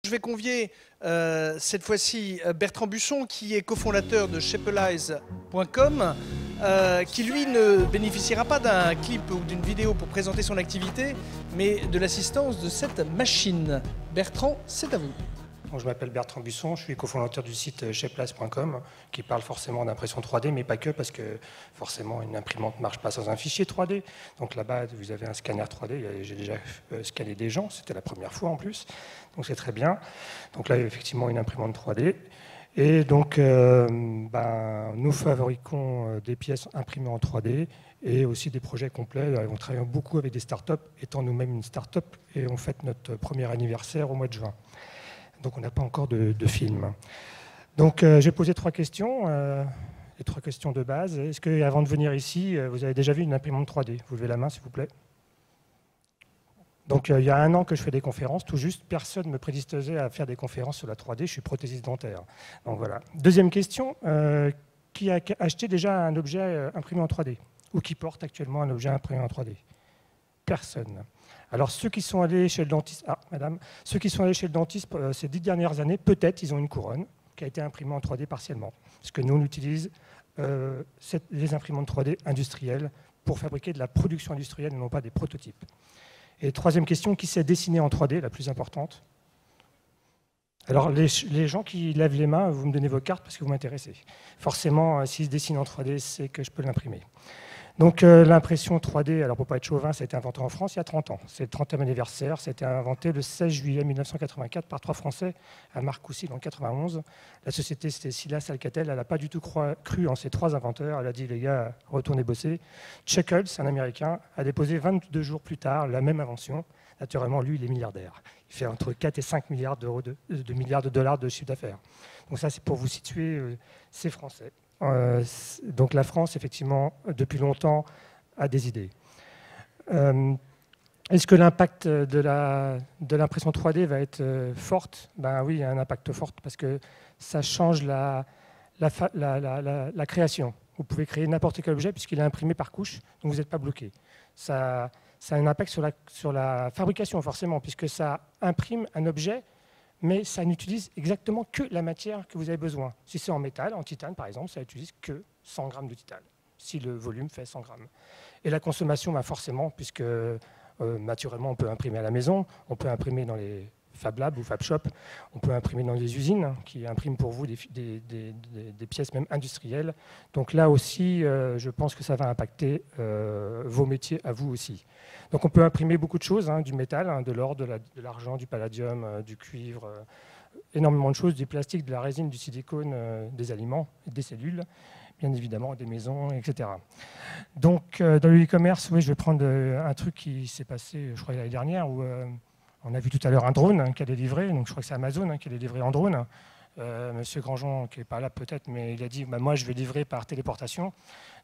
Je vais convier cette fois-ci Bertrand Busson, qui est cofondateur de Shapelize.com, qui lui ne bénéficiera pas d'un clip ou d'une vidéo pour présenter son activité, mais de l'assistance de cette machine. Bertrand, c'est à vous. Je m'appelle Bertrand Busson, je suis cofondateur du site Shapelize.com, qui parle forcément d'impression 3D, mais pas que, parce que forcément une imprimante ne marche pas sans un fichier 3D. Donc là-bas, vous avez un scanner 3D, j'ai déjà scanné des gens, c'était la première fois en plus, donc c'est très bien. Donc là, il y a effectivement une imprimante 3D. Et donc, nous fabriquons des pièces imprimées en 3D et aussi des projets complets. On travaille beaucoup avec des startups, étant nous-mêmes une startup, et on fête notre premier anniversaire au mois de juin. Donc on n'a pas encore de film. Donc j'ai posé 3 questions, les 3 questions de base. Est-ce qu'avant de venir ici, vous avez déjà vu une imprimante 3D? Vous levez la main, s'il vous plaît. Donc il y a 1 an que je fais des conférences, tout juste, personne ne me prédisposait à faire des conférences sur la 3D, je suis prothésiste dentaire. Donc voilà. Deuxième question, qui a acheté déjà un objet imprimé en 3D? Ou qui porte actuellement un objet imprimé en 3D? Personne. Alors ceux qui sont allés chez le dentiste, ceux qui sont allés chez le dentiste ces 10 dernières années, peut-être ils ont une couronne qui a été imprimée en 3D partiellement. Parce que nous, on utilise les imprimantes 3D industrielles pour fabriquer de la production industrielle et non pas des prototypes. Et troisième question, qui sait dessiner en 3D, la plus importante? Alors les gens qui lèvent les mains, vous me donnez vos cartes parce que vous m'intéressez. Forcément, s'ils se dessinent en 3D, c'est que je peux l'imprimer. Donc l'impression 3D, alors pour ne pas être chauvin, ça a été inventé en France il y a 30 ans. C'est le 30e anniversaire, ça a été inventé le 16 juillet 1984 par 3 Français à Marcoussis dans le 91. La société, c'était Silas Alcatel, elle n'a pas du tout cru en ces 3 inventeurs. Elle a dit, les gars, retournez bosser. Chuckles, un Américain, a déposé 22 jours plus tard la même invention. Naturellement, lui, il est milliardaire. Il fait entre 4 et 5 milliards de dollars de chiffre d'affaires. Donc ça, c'est pour vous situer, c'est français. Donc la France, effectivement, depuis longtemps, a des idées. Est-ce que l'impact de l'impression 3D va être forte? Ben oui, il y a un impact fort parce que ça change la création. Vous pouvez créer n'importe quel objet puisqu'il est imprimé par couche, donc vous n'êtes pas bloqué. Ça a un impact sur la fabrication, forcément, puisque ça imprime un objet, mais ça n'utilise exactement que la matière que vous avez besoin. Si c'est en métal, en titane par exemple, ça n'utilise que 100 grammes de titane, si le volume fait 100 grammes. Et la consommation, forcément, puisque naturellement on peut imprimer à la maison, on peut imprimer dans les Fab Labs ou Fab Shop, on peut imprimer dans les usines qui impriment pour vous des pièces même industrielles. Donc là aussi, je pense que ça va impacter vos métiers à vous aussi. Donc on peut imprimer beaucoup de choses, du métal, de l'or, de l'argent, du palladium, du cuivre, énormément de choses, du plastique, de la résine, du silicone, des aliments, des cellules, bien évidemment, des maisons, etc. Donc dans le e-commerce, oui, je vais prendre un truc qui s'est passé, je crois, l'année dernière, où on a vu tout à l'heure un drone qui allait livrer, donc je crois que c'est Amazon qui allait livrer en drone. Monsieur Grandjean, qui n'est pas là peut-être, mais il a dit moi je vais livrer par téléportation.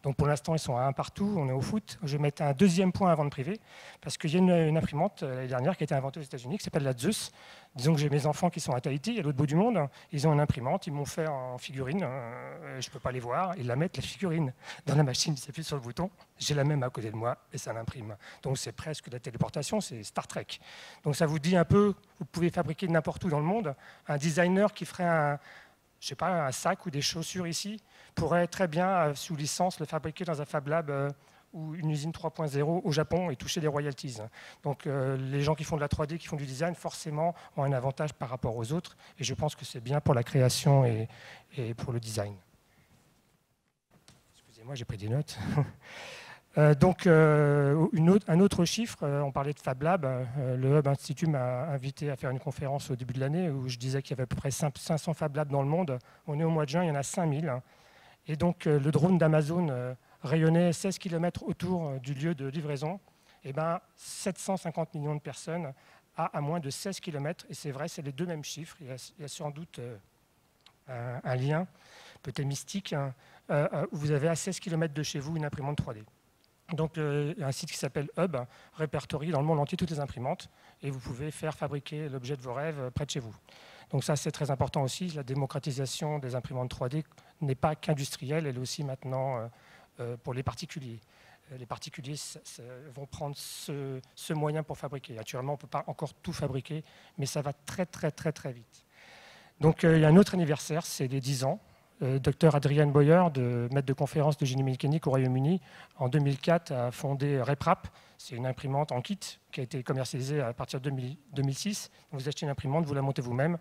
Donc pour l'instant ils sont à 1 partout, on est au foot. Je vais mettre un 2e point à vente privée, parce qu'il y a une imprimante l'année dernière qui a été inventée aux États-Unis qui s'appelle la Zeus. Disons que j'ai mes enfants qui sont à Tahiti, à l'autre bout du monde, ils ont une imprimante, ils m'ont fait en figurine, je ne peux pas les voir, ils la mettent la figurine dans la machine, ils s'appuient sur le bouton, j'ai la même à côté de moi et ça l'imprime. Donc c'est presque de la téléportation, c'est Star Trek. Donc ça vous dit un peu, vous pouvez fabriquer n'importe où dans le monde, un designer qui ferait un sac ou des chaussures ici, pourrait très bien, sous licence, le fabriquer dans un Fab Lab ou une usine 3.0 au Japon et toucher des royalties. Donc les gens qui font de la 3D, qui font du design, forcément ont un avantage par rapport aux autres. Et je pense que c'est bien pour la création et pour le design. Excusez-moi, j'ai pris des notes. Donc, un autre chiffre, on parlait de Fab Lab, le Hub Institute m'a invité à faire une conférence au début de l'année où je disais qu'il y avait à peu près 500 Fab Labs dans le monde. On est au mois de juin, il y en a 5000. Et donc, le drone d'Amazon rayonnait 16 km autour du lieu de livraison. Et 750 millions de personnes à moins de 16 km. Et c'est vrai, c'est les 2 mêmes chiffres. Il y a sans doute un lien, peut-être mystique, où vous avez à 16 km de chez vous une imprimante 3D. Donc, un site qui s'appelle Hub répertorie dans le monde entier toutes les imprimantes et vous pouvez faire fabriquer l'objet de vos rêves près de chez vous. Donc ça, c'est très important aussi. La démocratisation des imprimantes 3D n'est pas qu'industrielle, elle est aussi maintenant pour les particuliers. les particuliers vont prendre ce moyen pour fabriquer. Naturellement, on ne peut pas encore tout fabriquer, mais ça va très vite. Donc il y a un autre anniversaire, c'est les 10 ans. Dr Adrian Boyer, maître de conférence de génie mécanique au Royaume-Uni, en 2004 a fondé RepRap. C'est une imprimante en kit qui a été commercialisée à partir de 2006. Vous achetez une imprimante, vous la montez vous-même.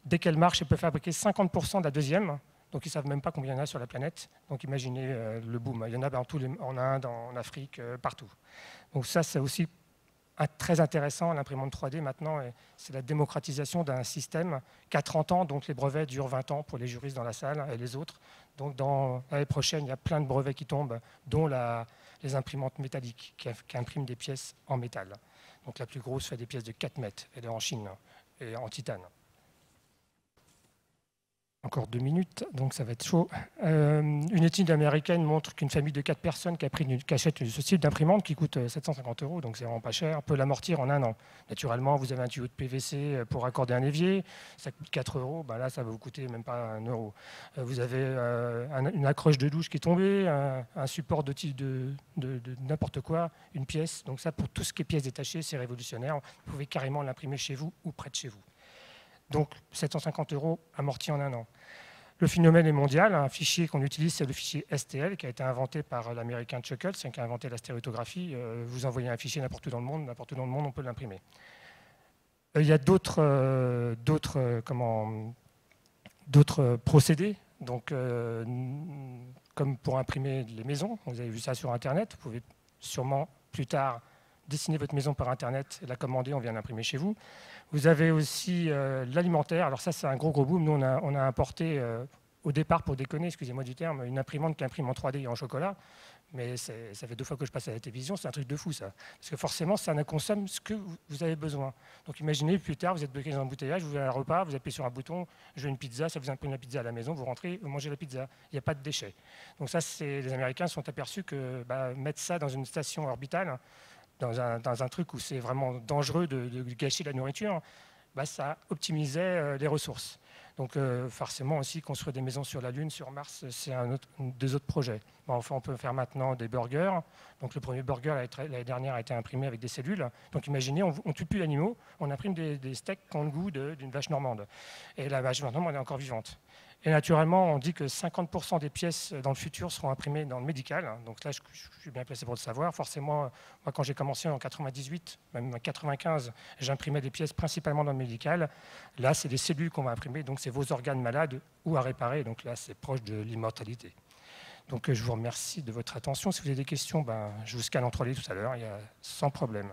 Dès qu'elle marche, elle peut fabriquer 50% de la deuxième. Donc ils ne savent même pas combien il y en a sur la planète. Donc imaginez le boom. Il y en a en Inde, en Afrique, partout. Donc ça, c'est aussi très intéressant, l'imprimante 3D maintenant, c'est la démocratisation d'un système qui a 30 ans, donc les brevets durent 20 ans pour les juristes dans la salle et les autres. Donc l'année prochaine, il y a plein de brevets qui tombent, dont les imprimantes métalliques qui impriment des pièces en métal. Donc la plus grosse fait des pièces de 4 mètres, elle est en Chine et en titane. Encore 2 minutes, donc ça va être chaud. Une étude américaine montre qu'une famille de 4 personnes qui achète ce type d'imprimante qui coûte 750 €, donc c'est vraiment pas cher, peut l'amortir en 1 an. Naturellement, vous avez un tuyau de PVC pour raccorder un évier, ça coûte 4 €, ben là ça va vous coûter même pas 1 €. Vous avez une accroche de douche qui est tombée, un support de n'importe quoi, une pièce. Donc ça, pour tout ce qui est pièces détachées, c'est révolutionnaire. Vous pouvez carrément l'imprimer chez vous ou près de chez vous. Donc 750 € amorti en 1 an. Le phénomène est mondial. Un fichier qu'on utilise, c'est le fichier STL, qui a été inventé par l'américain Chuckles, qui a inventé la stéréotographie. Vous envoyez un fichier n'importe où dans le monde, on peut l'imprimer. Il y a d'autres procédés, donc, comme pour imprimer les maisons. Vous avez vu ça sur Internet. Vous pouvez sûrement plus tard dessiner votre maison par Internet et la commander, on vient l'imprimer chez vous. Vous avez aussi l'alimentaire. Alors ça, c'est un gros boom. Nous, on a importé, au départ, pour déconner, excusez-moi du terme, une imprimante qui imprime en 3D et en chocolat. Mais ça fait 2 fois que je passe à la télévision, c'est un truc de fou, ça. Parce que forcément, ça ne consomme ce que vous avez besoin. Donc imaginez, plus tard, vous êtes bloqué dans un embouteillage, vous avez un repas, vous appuyez sur un bouton, je veux une pizza, ça vous imprime la pizza à la maison, vous rentrez, vous mangez la pizza. Il n'y a pas de déchets. Donc ça, les Américains se sont aperçus que mettre ça dans une station orbitale, dans un truc où c'est vraiment dangereux de gâcher la nourriture, ça optimisait les ressources. Donc forcément aussi, construire des maisons sur la Lune, sur Mars, c'est des autres projets. Enfin, on peut faire maintenant des burgers. Donc le premier burger l'année dernière a été imprimé avec des cellules. Donc imaginez, on ne tue plus l'animal, on imprime des steaks qui ont le goût d'une vache normande. Et la vache normande, elle est encore vivante. Et naturellement, on dit que 50% des pièces dans le futur seront imprimées dans le médical. Donc là, je suis bien placé pour le savoir. Forcément, moi, quand j'ai commencé en 98, même en 95, j'imprimais des pièces principalement dans le médical. Là, c'est des cellules qu'on va imprimer. Donc, c'est vos organes malades ou à réparer. Donc là, c'est proche de l'immortalité. Donc, je vous remercie de votre attention. Si vous avez des questions, je vous scanne entre les tout à l'heure. Il y a sans problème.